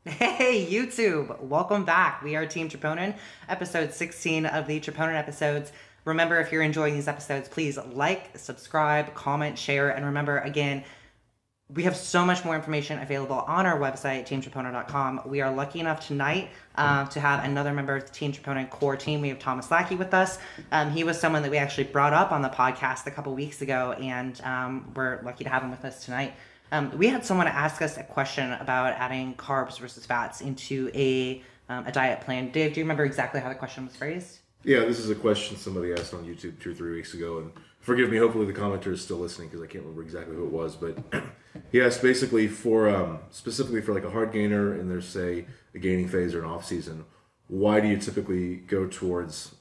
Hey YouTube, welcome back. We are Team Troponin, episode 16 of the Troponin episodes. Remember, if you're enjoying these episodes, please like, subscribe, comment, share, and remember, again, we have so much more information available on our website, teamtroponin.com. We are lucky enough tonight to have another member of the Team Troponin core team. We have Thomas Lackey with us. He was someone that we actually brought up on the podcast a couple weeks ago, and we're lucky to have him with us tonight. We had someone ask us a question about adding carbs versus fats into a diet plan. Dave, do you remember exactly how the question was phrased? Yeah, this is a question somebody asked on YouTube 2 or 3 weeks ago, and forgive me, hopefully the commenter is still listening because I can't remember exactly who it was, but he asked basically for, specifically for like a hard gainer and there's say a gaining phase or an off season, why do you typically go towards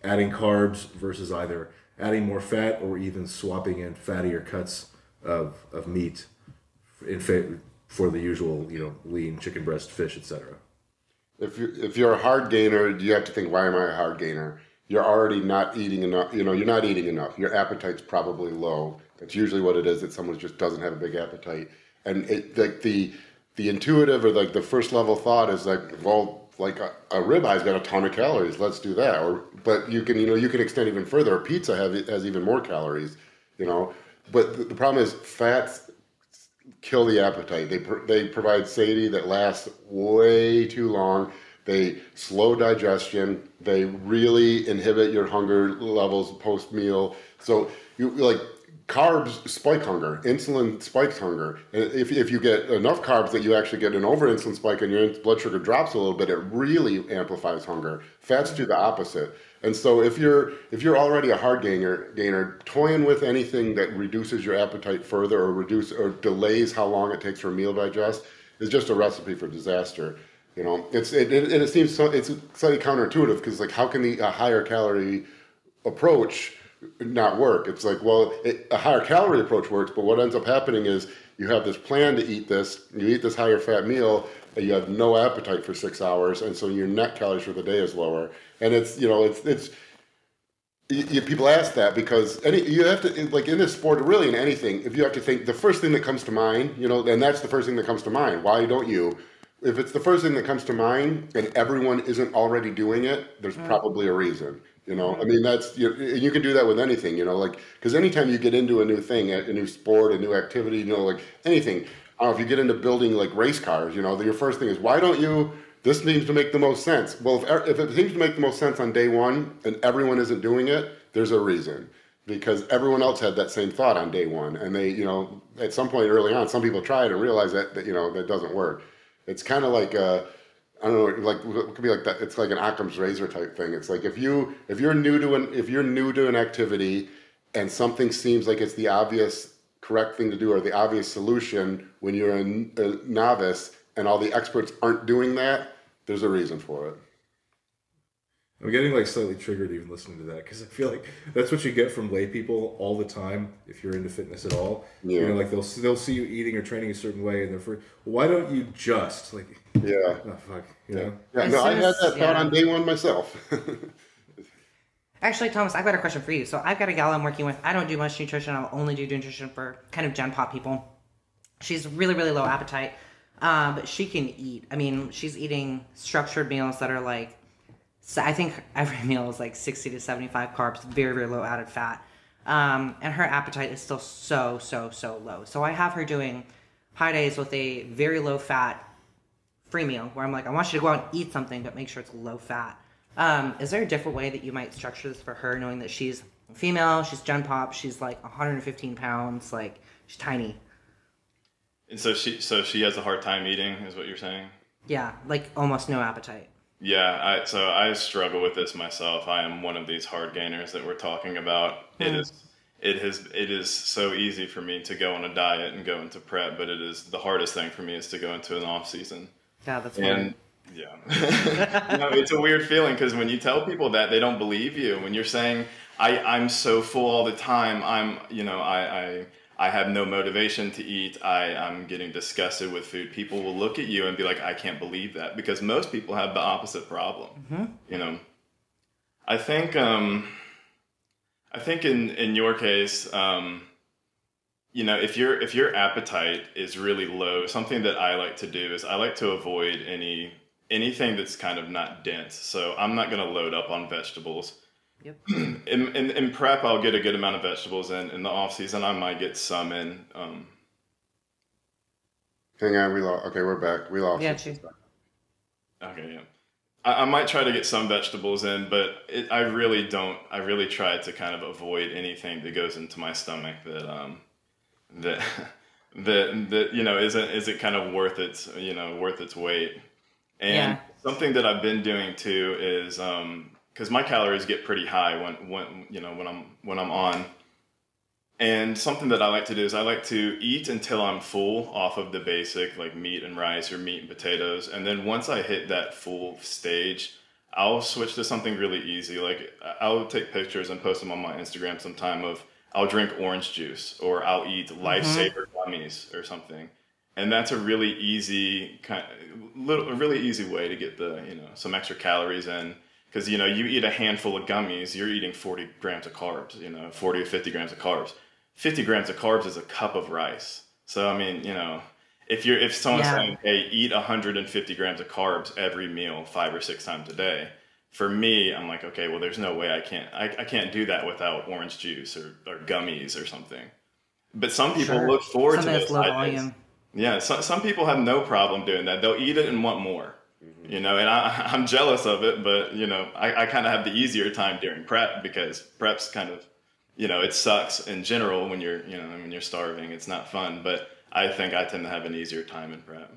adding carbs versus either adding more fat or even swapping in fattier cuts of meat for the usual, lean chicken breast, fish, etc. If you're a hard gainer, you have to think, why am I a hard gainer? You're already not eating enough. You're not eating enough. Your appetite's probably low. That's usually what it is. That someone just doesn't have a big appetite. And the intuitive or like the first level thought is like, well, like a ribeye's got a ton of calories. Let's do that. But you can extend even further. A pizza has even more calories. But the problem is fats kill the appetite. They provide satiety that lasts way too long. They slow digestion. They really inhibit your hunger levels post meal. So carbs spike hunger. Insulin spikes hunger. And if you get enough carbs that you actually get an over-insulin spike and your blood sugar drops a little bit, it really amplifies hunger. Fats do the opposite. And so if you're already a hard gainer, toying with anything that reduces your appetite further or delays how long it takes for a meal to digest is just a recipe for disaster. It seems it's slightly counterintuitive because like how can a higher calorie approach not work? It's like, well, a higher calorie approach works, but what ends up happening is you have this plan to eat this, you eat this higher fat meal, and you have no appetite for 6 hours, and so your net calories for the day is lower. And people ask that because you have to, like in this sport, really in anything, if you have to think, the first thing that comes to mind, and that's the first thing that comes to mind. Why don't you? If it's the first thing that comes to mind and everyone isn't already doing it, there's probably a reason. I mean, you can do that with anything, because anytime you get into a new thing, a new sport, a new activity, like anything, I don't know, if you get into building like race cars, your first thing is, why don't you, this seems to make the most sense. Well, if it seems to make the most sense on day one and everyone isn't doing it, there's a reason. Because everyone else had that same thought on day one. And they, at some point early on, some people tried and realized that that doesn't work. It's kind of like I don't know, like it could be like that. It's like an Occam's razor type thing. It's like if you're new to an activity and something seems like it's the obvious correct thing to do or the obvious solution when you're a novice and all the experts aren't doing that, there's a reason for it. I'm getting like slightly triggered even listening to that because I feel like that's what you get from lay people all the time if you're into fitness at all. Yeah. Like they'll see you eating or training a certain way and they're why don't you just like yeah. Oh fuck, Yeah, no, I had that thought on day one myself. Actually, Thomas, I've got a question for you. So I've got a gal I'm working with. I don't do much nutrition. I'll only do nutrition for kind of Gen Pop people. She's really, really low appetite, but she can eat. I mean, she's eating structured meals that are like, so I think every meal is like 60 to 75 carbs, very, very low added fat. And her appetite is still so low. So I have her doing high days with a very low fat free meal where I'm like, I want you to go out and eat something, but make sure it's low fat. Is there a different way that you might structure this for her, knowing that she's female, she's Gen Pop, she's like 115 pounds, like she's tiny? And so she has a hard time eating, is what you're saying? Yeah, like almost no appetite. Yeah, so I struggle with this myself. I am one of these hard gainers that we're talking about. It is so easy for me to go on a diet and go into prep, but the hardest thing for me is to go into an off season. Yeah, that's weird. Yeah. It's a weird feeling because when you tell people that, they don't believe you. When you're saying, I'm so full all the time, I have no motivation to eat, I'm getting disgusted with food, people will look at you and be like, I can't believe that, because most people have the opposite problem. I think in your case, you know, if your appetite is really low, something that I like to do is I like to avoid anything that's kind of not dense. So I'm not going to load up on vegetables. Yep. In prep, I'll get a good amount of vegetables in the off season. I might get some in. Hang on, we lost. Okay, we're back. We lost. Yeah, it. Okay, yeah. I might try to get some vegetables in, but I really don't. I really try to kind of avoid anything that goes into my stomach that you know isn't kind of worth its weight. And something that I've been doing too is because my calories get pretty high when I'm on. And something that I like to do is I like to eat until I'm full off of the basic like meat and rice or meat and potatoes. And then once I hit that full stage, I'll switch to something really easy. Like I'll take pictures and post them on my Instagram sometime of I'll drink orange juice or I'll eat Lifesaver gummies or something. And that's a really easy a really easy way to get some extra calories in. Because, you eat a handful of gummies, you're eating 40 grams of carbs, 40 or 50 grams of carbs. 50 grams of carbs is a cup of rice. So, I mean, if someone's saying, hey, eat 150 grams of carbs every meal 5 or 6 times a day, for me, I'm like, okay, well, there's no way I can't do that without orange juice or gummies or something. But some people look forward to this. Low volume. Yeah, some people have no problem doing that. They'll eat it and want more. And I'm jealous of it, but I kind of have the easier time during prep because prep's kind of, it sucks in general when you're starving. It's not fun, but I think I tend to have an easier time in prep.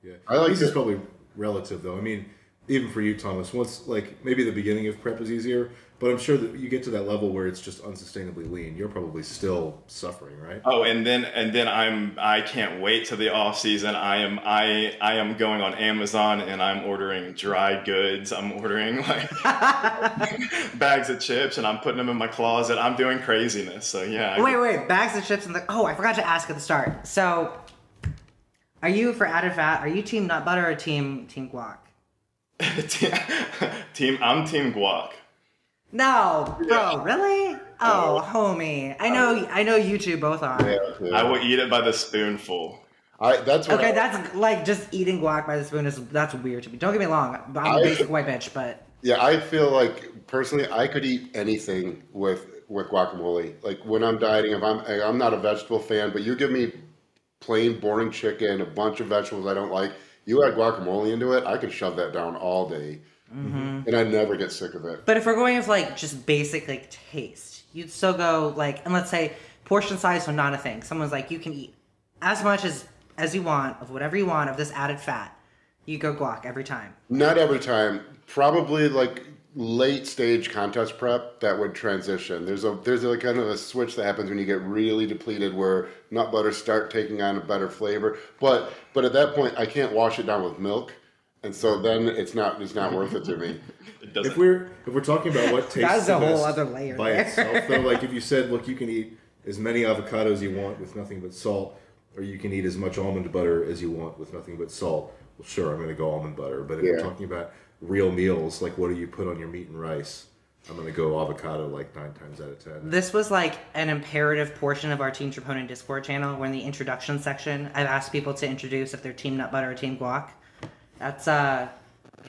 Yeah, I like this is probably relative though. I mean, even for you, Thomas, once like maybe the beginning of prep is easier, but I'm sure that you get to that level where it's just unsustainably lean. You're probably still suffering, right? Oh, and then I can't wait to the off season. I am going on Amazon and I'm ordering dry goods. I'm ordering like bags of chips and I'm putting them in my closet. I'm doing craziness. So yeah. Wait, bags of chips and I forgot to ask at the start. So, are you for added fat? Are you team nut butter or team guac? I'm team guac. No, bro, really? Oh, homie. I know you two both are. Yeah. I will eat it by the spoonful. That's like just eating guac by the spoon that's weird to me. Don't get me wrong, I'm a basic white bitch, but yeah, I feel like personally I could eat anything with guacamole. Like when I'm dieting, if I'm not a vegetable fan, but you give me plain boring chicken, a bunch of vegetables I don't like, you add guacamole into it, I can shove that down all day. And I never get sick of it. But if we're going with like just basic like taste, you'd still go like, and let's say portion size, so not a thing. Someone's like, you can eat as much as you want of whatever you want of this added fat. You go guac every time. Not every time. Probably like late stage contest prep that would transition. There's a kind of a switch that happens when you get really depleted where nut butters start taking on a better flavor. But at that point I can't wash it down with milk. And so then it's not worth it to me. If we're talking about what tastes that's a the whole best other layer by there. itself, though, like if you said, look, you can eat as many avocados you want with nothing but salt, or you can eat as much almond butter as you want with nothing but salt. Well, sure, I'm going to go almond butter. But if we're talking about real meals, like what do you put on your meat and rice? I'm going to go avocado like 9 times out of 10. This was like an imperative portion of our Team Troponin Discord channel. Where in the introduction section, I've asked people to introduce if they're team nut butter or team guac. That's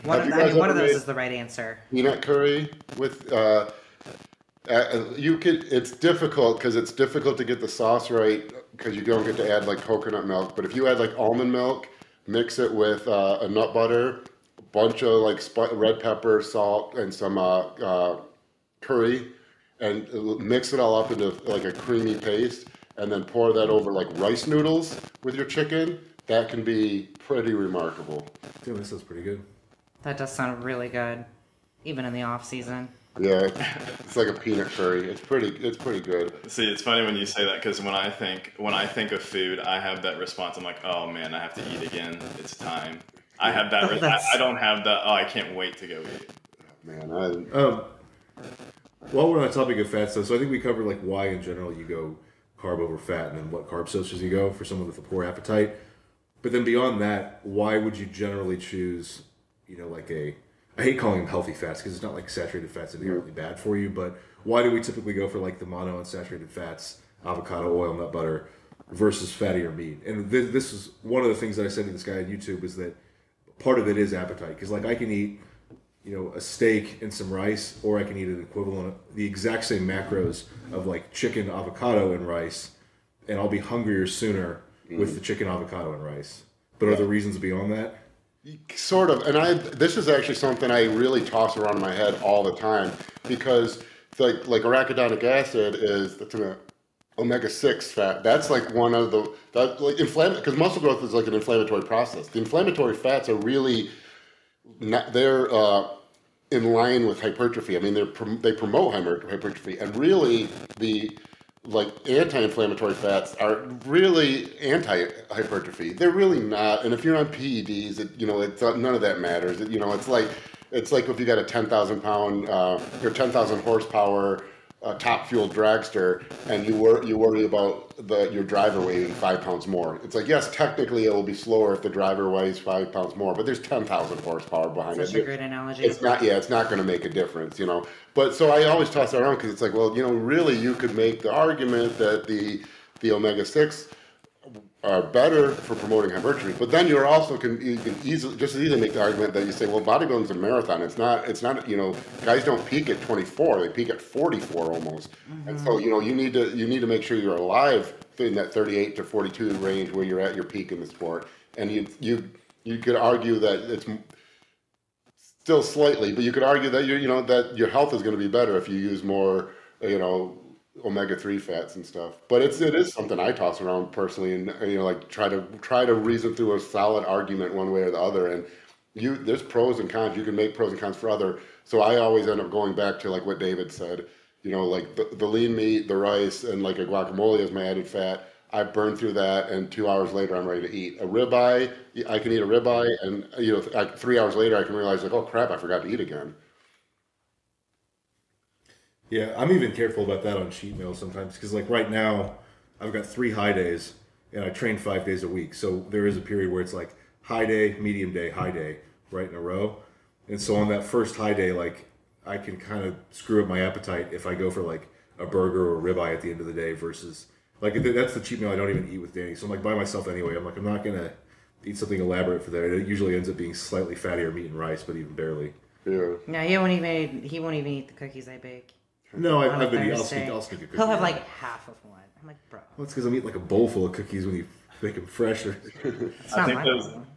one of those is the right answer. Peanut curry with it's difficult because it's difficult to get the sauce right because you don't get to add like coconut milk. But if you add like almond milk, mix it with a nut butter, a bunch of like red pepper, salt, and some curry, and mix it all up into like a creamy paste, and then pour that over like rice noodles with your chicken. That can be pretty remarkable. Dude, this is pretty good. That does sound really good, even in the off season. Yeah, it's like a peanut curry. It's pretty good. See, it's funny when you say that because when I think of food, I have that response. I'm like, oh man, I have to eat again. It's time. I have that. I don't have that. Oh, I can't wait to go eat. Man, while we're on the topic of fat stuff, so I think we covered like why in general you go carb over fat, and then what carb sources you go for someone with a poor appetite. But then beyond that, why would you generally choose, like I hate calling them healthy fats because it's not like saturated fats inherently bad for you, but why do we typically go for like the monounsaturated fats avocado oil, nut butter, versus fattier meat. And this is one of the things that I said to this guy on YouTube is that part of it is appetite. Because like I can eat, a steak and some rice, or I can eat an equivalent, the exact same macros of like chicken, avocado, and rice, and I'll be hungrier sooner with the chicken, avocado, and rice. But are there reasons beyond that? Sort of, and this is actually something I really toss around in my head all the time, because like arachidonic acid that's an omega-6 fat. That's like one of the because muscle growth is like an inflammatory process. The inflammatory fats are really they're in line with hypertrophy. I mean, they promote hypertrophy, and really the anti-inflammatory fats are really anti-hypertrophy. They're really not. And if you're on PEDs, it's none of that matters. It's like if you got a 10,000 pound or 10,000 horsepower top fuel dragster, and you worry about your driver weighing 5 pounds more. It's like, yes, technically it will be slower if the driver weighs 5 pounds more, but there's 10,000 horsepower behind it. Such a great analogy. It's not going to make a difference, But so I always toss it around because it's like, well, really you could make the argument that the omega-6 are better for promoting hypertrophy, but then you can easily make the argument that you say, well, bodybuilding is a marathon. It's not. Guys don't peak at 24; they peak at 44 almost. And so you need to make sure you're alive in that 38 to 42 range where you're at your peak in the sport. And you could argue that it's still slightly, but you could argue that that your health is going to be better if you use more omega-3 fats and stuff. But it is something I toss around personally, and try to reason through a solid argument one way or the other. And there's pros and cons. You can make pros and cons for other. So I always end up going back to like what David said. Like the lean meat, the rice, and like a guacamole as my added fat. I burn through that, and 2 hours later I'm ready to eat a ribeye. I can eat a ribeye, and 3 hours later I can realize like, oh crap, I forgot to eat again. Yeah, I'm even careful about that on cheat meals sometimes, because like right now, I've got 3 high days, and I train 5 days a week. So there is a period where it's like high day, medium day, high day, right in a row. And so on that first high day, like I can kind of screw up my appetite if I go for like a burger or a ribeye at the end of the day versus like that's the cheat meal I don't even eat with Danny. So I'm like by myself anyway. I'm like, I'm not gonna eat something elaborate for that. It usually ends up being slightly fattier meat and rice, but even barely. Yeah. No, he won't even eat the cookies I bake. No, I'll sneak a cookie. He'll have like half of one. I'm like, bro. Well, it's because I'm eating like a bowl full of cookies when you make them fresh. It's not my problem.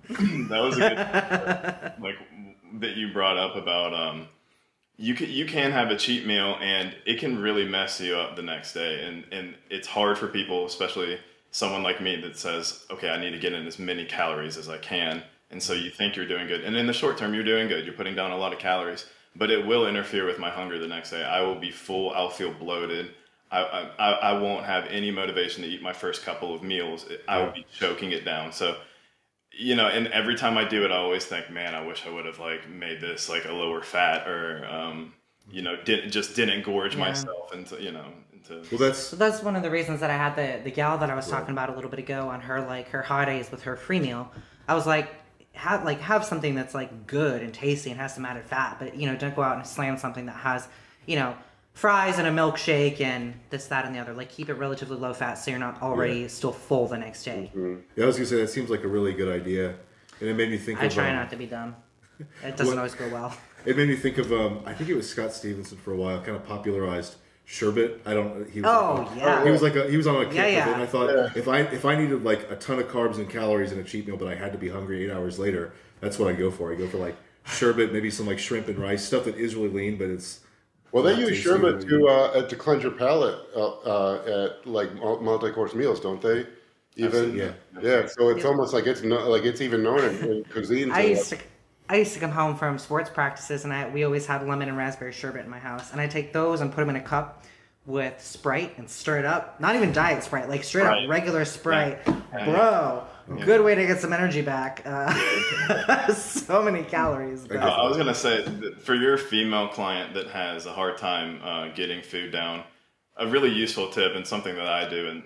That was a good like that you brought up about you can have a cheat meal and it can really mess you up the next day, and it's hard for people, especially someone like me that says, okay, I need to get in as many calories as I can, and so you think you're doing good, and in the short term you're doing good, you're putting down a lot of calories. But it will interfere with my hunger the next day. I will be full. I'll feel bloated. I won't have any motivation to eat my first couple of meals. I will be choking it down. So, and every time I do it, I always think, man, I wish I would have like made this like a lower fat or, didn't gorge myself into. Well, So that's one of the reasons that I had the gal that I was talking about a little bit ago on her hot days with her free meal. I was like, have something that's like good and tasty and has some added fat, but don't go out and slam something that has fries and a milkshake and this, that, and the other. Like keep it relatively low fat so you're not already still full the next day. Yeah, I was gonna say that seems like a really good idea, and it made me think. I try not to be dumb. It doesn't always go well. It made me think of I think it was Scott Stevenson for a while, kind of popularized sherbet. He was on a kick with it, and I thought if I needed like a ton of carbs and calories in a cheat meal, but I had to be hungry 8 hours later, that's what I go for. I go for like sherbet, maybe some like shrimp and rice stuff that is really lean, but it's they use sherbet to cleanse your palate at like multi-course meals, don't they? Even yeah. So it's almost like it's even known in cuisine. I used to come home from sports practices, and we always had lemon and raspberry sherbet in my house. And I take those and put them in a cup with Sprite and stir it up. Not even diet Sprite, like straight up regular Sprite. Yeah. Bro, good way to get some energy back. So many calories. But. I was going to say, for your female client that has a hard time getting food down, a really useful tip and something that I do, and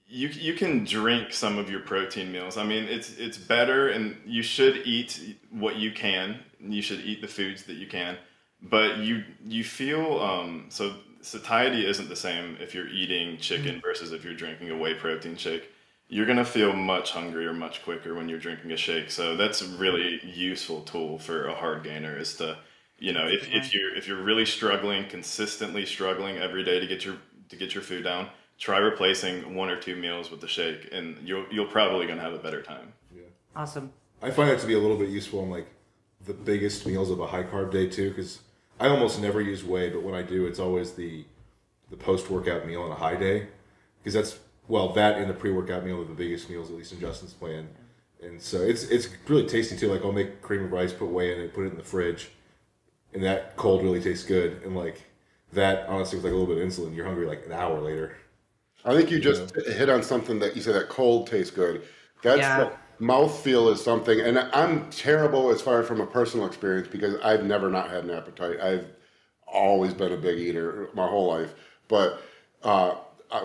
you can drink some of your protein meals. I mean, it's better, and you should eat what you can. You should eat the foods that you can, but you feel so satiety isn't the same if you're eating chicken versus if you're drinking a whey protein shake. You're going to feel much hungrier much quicker when you're drinking a shake. So that's a really useful tool for a hard gainer, is to, you know, if you're really struggling, consistently struggling every day to get your food down, try replacing 1 or 2 meals with the shake, and you're probably going to have a better time. Yeah. Awesome. I find that to be a little bit useful on like the biggest meals of a high carb day too, because I almost never use whey, but when I do, it's always the post workout meal on a high day, because that's, well, that and the pre-workout meal are the biggest meals, at least in Justin's plan. And so it's really tasty too. Like, I'll make cream of rice, put whey in it, put it in the fridge, and that cold really tastes good. And like that, honestly, with like a little bit of insulin, you're hungry like an hour later. I think you just hit on something that you said, that cold tastes good. That's the mouthfeel is something, and I'm terrible as far as from a personal experience, because I've never not had an appetite. I've always been a big eater my whole life, but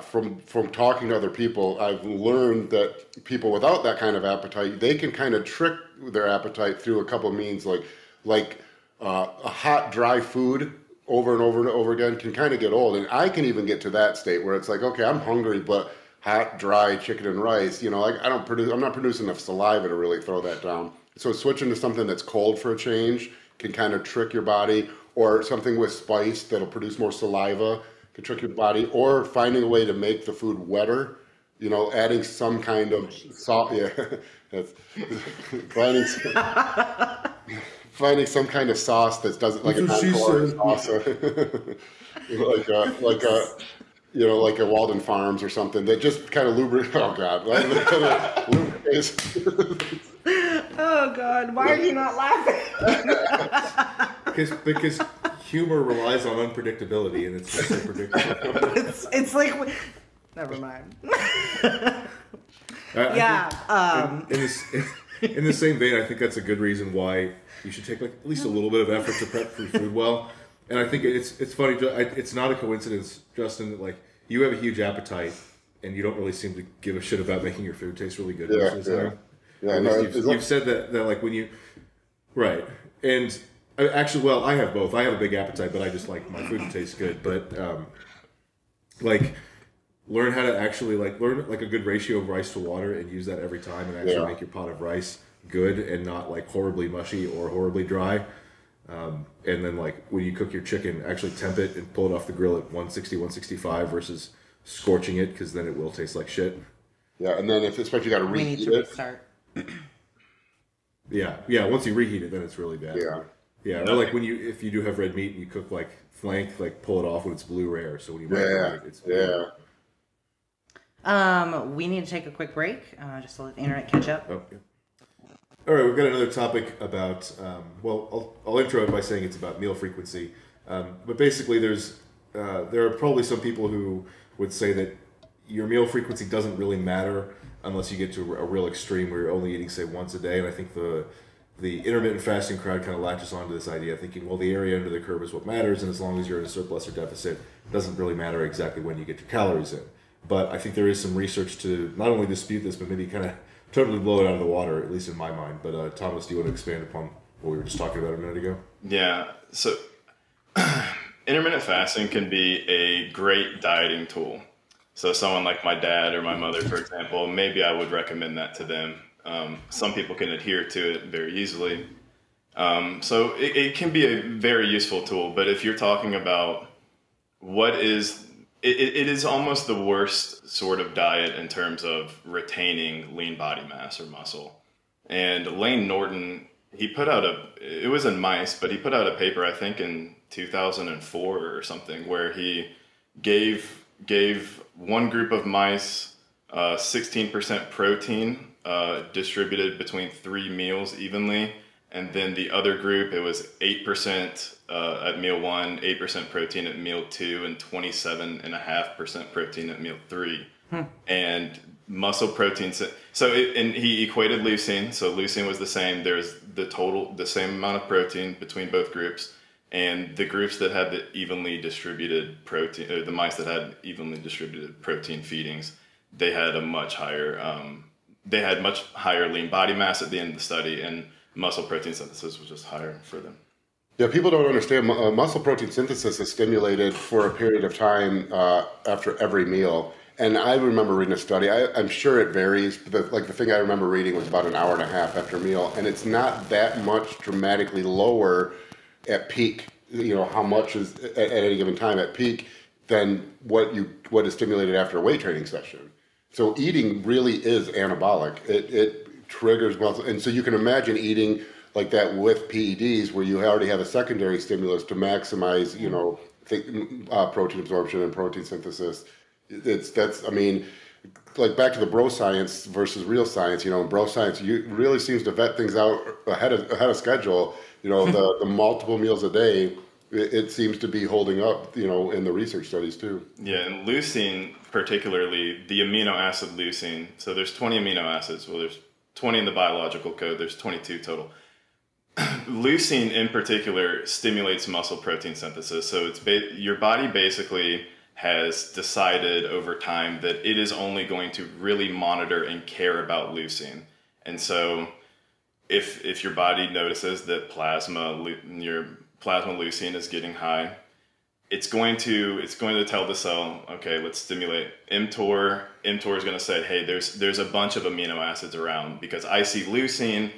from talking to other people, I've learned that people without that kind of appetite, they can kind of trick their appetite through a couple of means, like a hot, dry food over and over and over again can kind of get old. And I can even get to that state where it's like, okay, I'm hungry, but hot, dry chicken and rice, you know, like I'm not producing enough saliva to really throw that down. So switching to something that's cold for a change can kind of trick your body, or something with spice that'll produce more saliva can trick your body, or finding a way to make the food wetter, you know, adding some kind of salt. Yeah, that's, finding some kind of sauce that doesn't, like a non-caloric sauce, like a you know, like a Walden Farms or something that just kind of lubricates. Oh God, lubricates. Oh God, why are you not laughing? Because humor relies on unpredictability, and it's just so predictable. It's like, never mind. In the same vein, I think that's a good reason why you should take like at least a little bit of effort to prep your food well. And I think it's funny. It's not a coincidence, Justin, that like you have a huge appetite and you don't really seem to give a shit about making your food taste really good. You've said that like when you, right. And actually, well, I have both. I have a big appetite, but I just like my food to taste good. But like learn how to actually learn like a good ratio of rice to water and use that every time, and actually make your pot of rice good and not like horribly mushy or horribly dry. And then like when you cook your chicken, actually temp it and pull it off the grill at 160, 165 versus scorching it, because then it will taste like shit. Yeah, and then especially you got to reheat it. Restart. Yeah. Once you reheat it, then it's really bad. Yeah. Or like if you do have red meat and you cook like flank, like pull it off when it's blue rare. So when you marinate it, it's blue. We need to take a quick break, just to let the internet catch up. Okay. All right, we've got another topic about, I'll intro it by saying it's about meal frequency. But basically there are probably some people who would say that your meal frequency doesn't really matter unless you get to a real extreme where you're only eating, say, once a day. And I think the intermittent fasting crowd kind of latches onto this idea, thinking, well, the area under the curve is what matters, and as long as you're in a surplus or deficit, it doesn't really matter exactly when you get your calories in. But I think there is some research to not only dispute this, but maybe kind of totally blow it out of the water, at least in my mind. But Thomas, do you want to expand upon what we were just talking about a minute ago? Yeah. So intermittent fasting can be a great dieting tool. So someone like my dad or my mother, for example, maybe I would recommend that to them. Some people can adhere to it very easily. So it can be a very useful tool. But if you're talking about it is almost the worst sort of diet in terms of retaining lean body mass or muscle. And Lane Norton, he put out it was in mice, but he put out a paper, I think in 2004 or something, where he gave one group of mice 16% protein distributed between 3 meals evenly. And then the other group, it was 8% at meal 1, 8% protein at meal 2, and 27.5% protein at meal 3. And muscle protein. And he equated leucine. So leucine was the same. There's the same amount of protein between both groups. And the groups that had the evenly distributed protein, or the mice that had evenly distributed protein feedings, they had a much higher, lean body mass at the end of the study, and muscle protein synthesis was just higher for them. Yeah, people don't understand muscle protein synthesis is stimulated for a period of time after every meal. And I remember reading a study. I'm sure it varies, but the thing I remember reading was about an hour and a half after a meal, and it's not that much dramatically lower at peak. You know how much is at any given time at peak than what is stimulated after a weight training session. So eating really is anabolic. It triggers muscle, and so you can imagine eating like that with PEDs, where you already have a secondary stimulus to maximize, you know, protein absorption and protein synthesis. I mean, like back to the bro science versus real science. You know, in bro science, you really seems to vet things out ahead of schedule. You know, the multiple meals a day, it seems to be holding up. You know, in the research studies too. Yeah, and leucine, particularly the amino acid leucine. So there's 20 amino acids. Well, there's 20 in the biological code. There's 22 total. Leucine in particular stimulates muscle protein synthesis. So it's your body basically has decided over time that it is only going to really monitor and care about leucine. And so if your body notices that your plasma leucine is getting high, it's going to tell the cell, okay, let's stimulate mTOR. mTOR is going to say, hey, there's a bunch of amino acids around because I see leucine.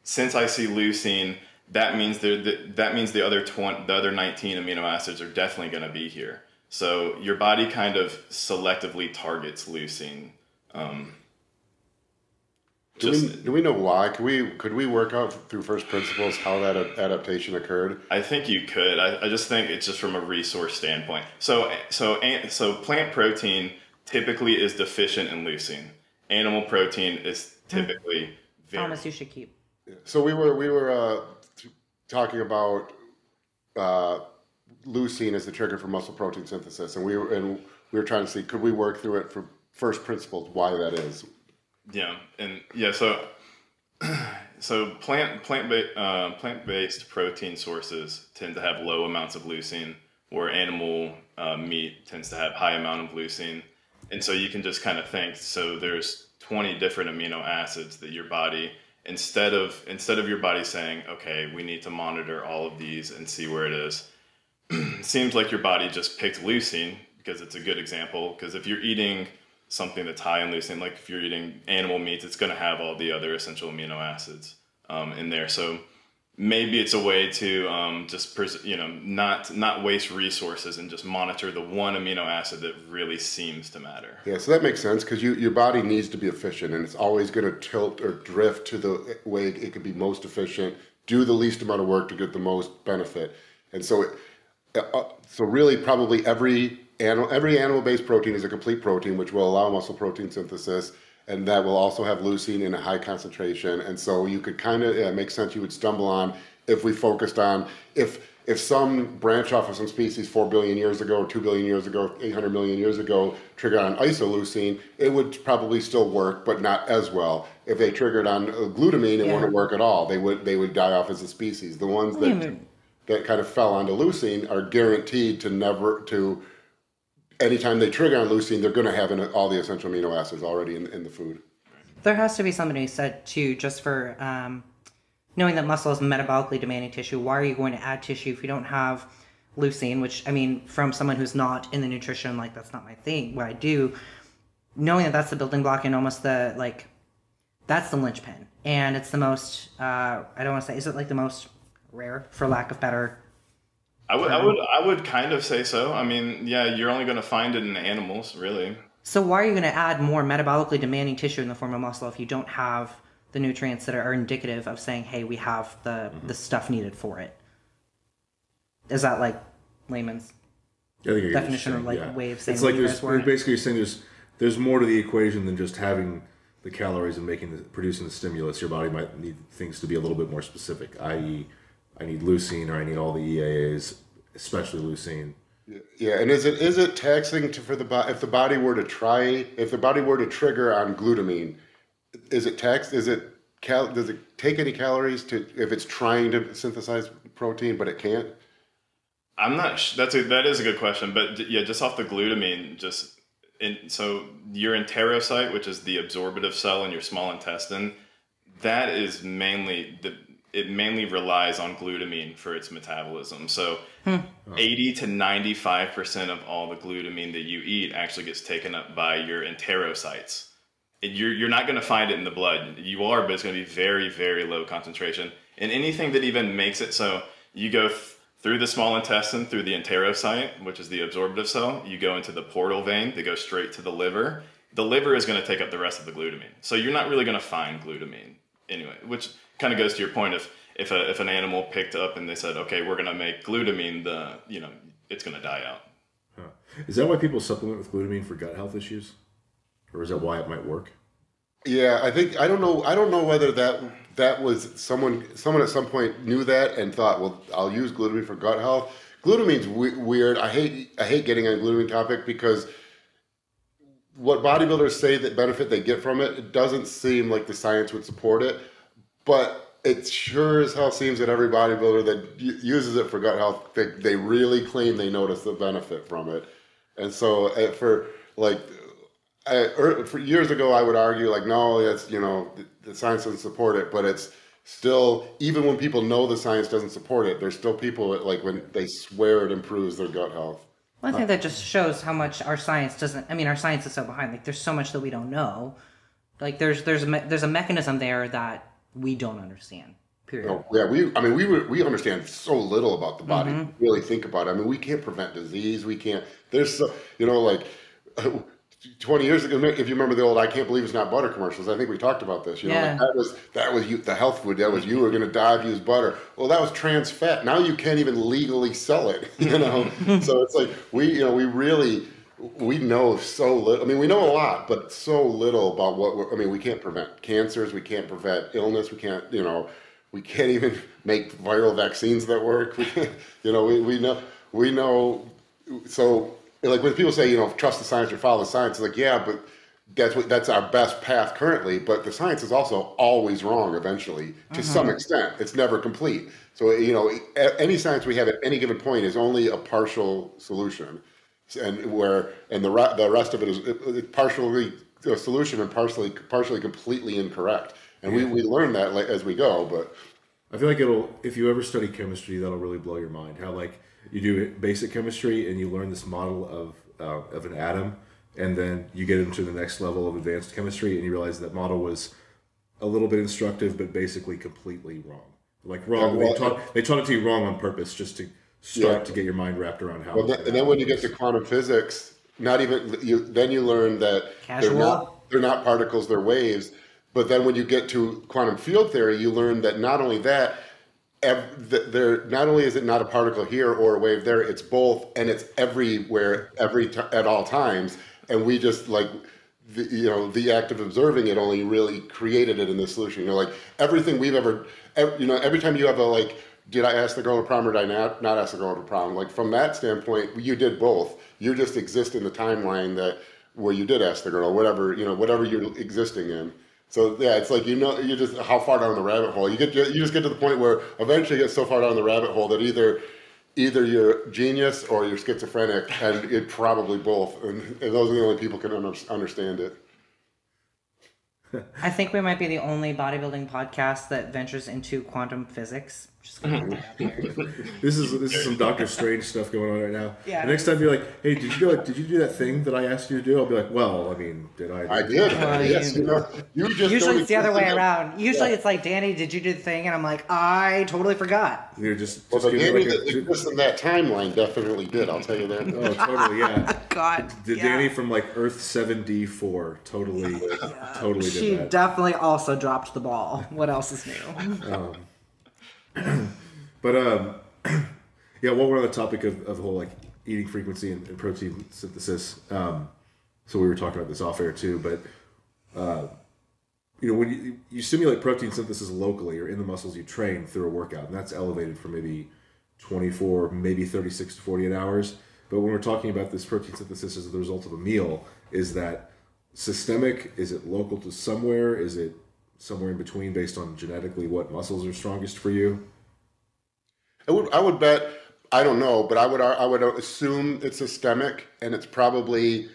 Since I see leucine, that means the other 19 amino acids are definitely going to be here. So your body kind of selectively targets leucine. Do we know why? Could we work out through first principles how that adaptation occurred? I think you could. I just think it's just from a resource standpoint. So plant protein typically is deficient in leucine. Animal protein is typically Thomas, you should keep. So we were talking about leucine as the trigger for muscle protein synthesis, and we were trying to see, could we work through it for first principles why that is. Yeah, and yeah, so plant-based protein sources tend to have low amounts of leucine, where animal meat tends to have high amount of leucine. And so you can just kind of think, so there's 20 different amino acids that your body, instead of your body saying, okay, we need to monitor all of these and see where it is, it seems like your body just picked leucine because it's a good example. Because if you're eating something that's high in leucine, like if you're eating animal meats, it's going to have all the other essential amino acids in there. So maybe it's a way to not waste resources and just monitor the one amino acid that really seems to matter. Yeah, so that makes sense because your body needs to be efficient, and it's always going to tilt or drift to the way it can be most efficient, do the least amount of work to get the most benefit. And so really probably every animal-based protein is a complete protein, which will allow muscle protein synthesis, and that will also have leucine in a high concentration. And so you could kind of, it makes sense you would stumble on if we focused on, if some branch off of some species 4 billion years ago, 2 billion years ago, 800 million years ago triggered on isoleucine, it would probably still work, but not as well. If they triggered on glutamine, it wouldn't work at all. They would die off as a species. The ones that kind of fell onto leucine are guaranteed to anytime they trigger on leucine, they're going to have all the essential amino acids already in the food. There has to be somebody who said, too, just for knowing that muscle is metabolically demanding tissue, why are you going to add tissue if you don't have leucine? Which, I mean, from someone who's not in the nutrition, like, that's not my thing, what I do, knowing that that's the building block and almost that's the linchpin. And it's the most, I don't want to say, is it like the most rare, for lack of better? I would kind of say so. I mean, yeah, you're only going to find it in animals, really. So why are you going to add more metabolically demanding tissue in the form of muscle if you don't have the nutrients that are indicative of saying, hey, we have the stuff needed for it? Is that like layman's definition or like way of saying? It's like basically you're saying there's more to the equation than just having the calories and producing the stimulus. Your body might need things to be a little bit more specific, i.e., I need leucine, or I need all the EAAs, especially leucine. Yeah, and is it taxing for the body if the body were to trigger on glutamine? Is it taxed? Does it take any calories if it's trying to synthesize protein but it can't? I'm not. That is a good question, but yeah, just off the glutamine, so your enterocyte, which is the absorptive cell in your small intestine, that is mainly it mainly relies on glutamine for its metabolism. So 80 to 95% of all the glutamine that you eat actually gets taken up by your enterocytes. You're not going to find it in the blood. You are, but it's going to be very, very low concentration. And anything that even makes it so you go through the small intestine, through the enterocyte, which is the absorptive cell, you go into the portal vein that goes straight to the liver. The liver is going to take up the rest of the glutamine. So you're not really going to find glutamine anyway, which kind of goes to your point of if an animal picked up and they said, okay, we're going to make glutamine, it's going to die out. Huh. Is that why people supplement with glutamine for gut health issues? Or is that why it might work? Yeah, I don't know whether that was someone at some point knew that and thought, well, I'll use glutamine for gut health. Glutamine's weird. I hate getting on a glutamine topic because what bodybuilders say that benefit they get from it doesn't seem like the science would support it, but it sure as hell seems that every bodybuilder that uses it for gut health, they really claim they notice the benefit from it. And so for years ago, I would argue like, no, that's, the science doesn't support it, but it's still, even when people know the science doesn't support it, there's still people that, like, when they swear it improves their gut health. Well, I think that just shows how much our science doesn't. I mean, our science is so behind. Like, there's so much that we don't know. Like, there's a mechanism there that we don't understand. Period. Oh, yeah, we understand so little about the body. Mm-hmm. Really think about it. I mean, we can't prevent disease. We can't. There's so, like 20 years ago, if you remember the old "I can't believe it's not butter" commercials. I think we talked about this. Yeah. That was you. The health food. That was you were going to die if you use butter. Well, that was trans fat. Now you can't even legally sell it. So it's like we know so little. I mean, we know a lot, but so little about what. We can't prevent cancers. We can't prevent illness. We can't. We can't even make viral vaccines that work. We can't. We know. So. Like when people say, trust the science or follow the science, it's like, yeah, but that's our best path currently. But the science is also always wrong eventually to some extent. It's never complete. So, any science we have at any given point is only a partial solution. And the rest of it is partially a solution and partially completely incorrect. And we learn that as we go. But I feel like if you ever study chemistry, that'll really blow your mind. How you do basic chemistry and you learn this model of an atom, and then you get into the next level of advanced chemistry and you realize that model was a little bit instructive, but basically completely wrong. Like wrong. They taught it to you wrong on purpose just to start to get your mind wrapped around how. And then when you get to quantum physics, then you learn that they're not particles, they're waves. But then when you get to quantum field theory, you learn that not only that. Not only is it not a particle here or a wave there, it's both, and it's everywhere, at all times. And we just the act of observing it only really created it in this solution. Like everything we've ever, every time you have did I ask the girl to prom or did I not ask the girl to prom? Like from that standpoint, you did both. You just exist in the timeline where you did ask the girl, whatever you're existing in. So yeah, it's like you just how far down the rabbit hole you just get to the point where eventually you get so far down the rabbit hole that either you're genius or you're schizophrenic, and it probably both, and those are the only people who can understand it. I think we might be the only bodybuilding podcast that ventures into quantum physics. Just gonna put that out here. This is some Doctor Strange stuff going on right now. Yeah. The next time you're like, hey, did you do that thing that I asked you to do? I'll be like, well, I mean, did I? I did. Well, yes. You just usually it's the other way around. Usually it's like, Danny, did you do the thing? And I'm like, I totally forgot. You're just Danny that exists in that timeline definitely did. I'll tell you that. Oh, totally, yeah. God. Danny from Earth 7D4 totally did that. She definitely also dropped the ball. What else is new? But yeah, while we're on the topic of the whole eating frequency and protein synthesis, so we were talking about this off air too, but when you stimulate protein synthesis locally or in the muscles you train through a workout, and that's elevated for maybe 24, maybe 36 to 48 hours. But when we're talking about this protein synthesis as the result of a meal, is that systemic? Is it local to somewhere? Is it somewhere in between based on genetically what muscles are strongest for you? I would bet, I don't know, but I would assume it's systemic, and it's probably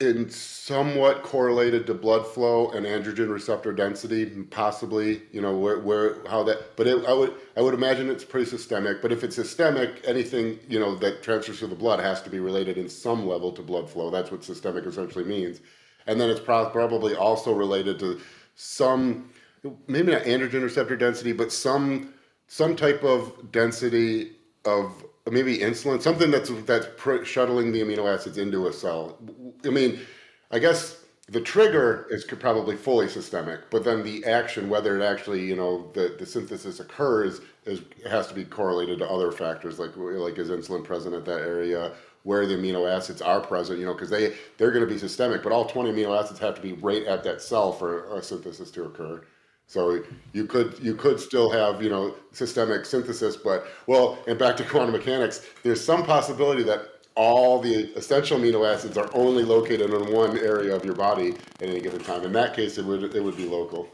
in somewhat correlated to blood flow and androgen receptor density, possibly, you know, how that, but I would imagine it's pretty systemic. But if it's systemic, anything, you know, that transfers through the blood has to be related in some level to blood flow. That's what systemic essentially means. And then it's probably also related to some, maybe not androgen receptor density, but some type of density of maybe insulin, something that's shuttling the amino acids into a cell. I mean, I guess the trigger is probably fully systemic, but then the action, whether it actually, you know, the synthesis occurs, has to be correlated to other factors, like is insulin present at that area, where the amino acids are present, you know, because they're going to be systemic, but all 20 amino acids have to be right at that cell for a synthesis to occur. So you could still have, you know, systemic synthesis, but, well, and back to quantum mechanics, there's some possibility that all the essential amino acids are only located in one area of your body at any given time. In that case, it would be local.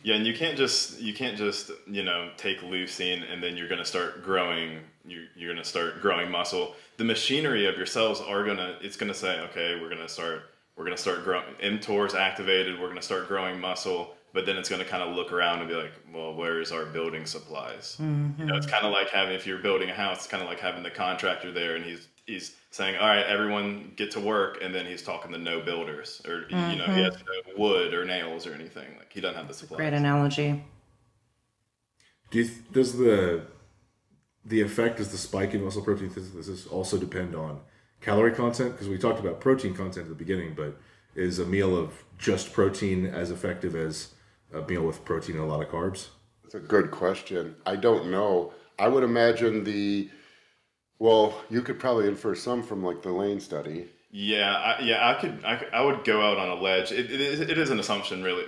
Yeah, and you can't just you know, take Lucine and then you're going to start growing. You're going to start growing muscle. The machinery of your cells it's going to say, okay, we're going to start growing. mTOR's activated. We're going to start growing muscle. But then it's going to kind of look around and be like, well, where's our building supplies? You know, it's kind of like if you're building a house, it's kind of like having the contractor there, and he's saying, all right, everyone get to work, and then he's talking to no builders, or you know, he has no wood or nails or anything. Like, he doesn't have the supplies. Great analogy. Does the effect, does the spike in muscle protein synthesis also depend on calorie content? Because we talked about protein content at the beginning, but is a meal of just protein as effective as a meal with protein and a lot of carbs? That's a good question. I don't know. I would imagine well, you could probably infer some from like the Lane study. Yeah, I would go out on a ledge. It is an assumption, really.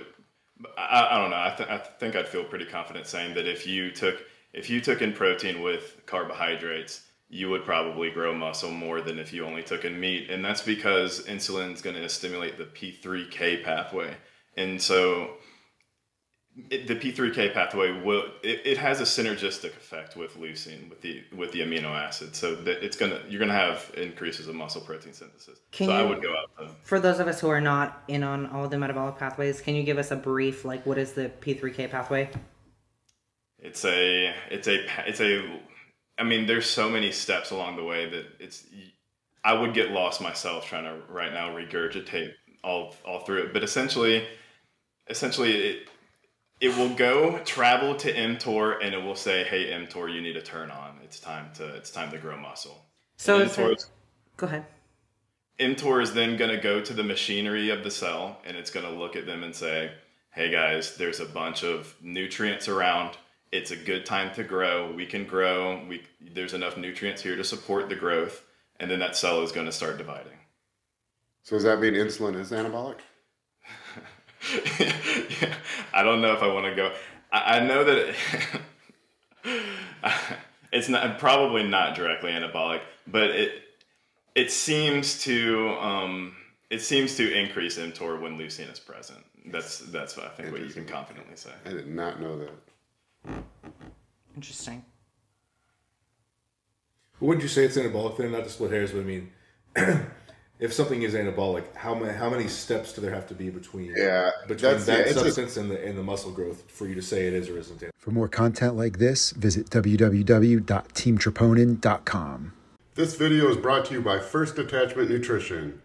I don't know. I think I'd feel pretty confident saying that if you took in protein with carbohydrates, you would probably grow muscle more than if you only took in meat. And that's because insulin is going to stimulate the P3K pathway. And so the P3K pathway it has a synergistic effect with leucine, with the amino acid. So that you're going to have increases of muscle protein synthesis. I would go out. For those of us who are not in on all the metabolic pathways, can you give us a brief, like, what is the P3K pathway? I mean, there's so many steps along the way that I would get lost myself trying to right now regurgitate all through it. But essentially it will travel to mTOR, and it will say, hey, mTOR, you need to turn on. It's time to grow muscle. So go ahead. mTOR is then going to go to the machinery of the cell, and it's going to look at them and say, hey guys, there's a bunch of nutrients around. It's a good time to grow. We can grow. There's enough nutrients here to support the growth. And then that cell is going to start dividing. So does that mean insulin is anabolic? Yeah, I don't know if I want to go. I know that it's probably not directly anabolic, but it seems to increase mTOR when leucine is present. That's I think what you can confidently say. I did not know that. Interesting. Well, wouldn't you say it's anabolic then? Not to split hairs, but I mean, if something is anabolic, how many steps do there have to be between that substance and the muscle growth for you to say it is or isn't? For more content like this, visit www.teamtroponin.com. This video is brought to you by First Attachment Nutrition,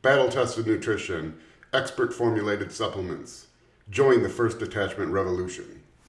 battle-tested nutrition, expert formulated supplements. Join the First Attachment revolution.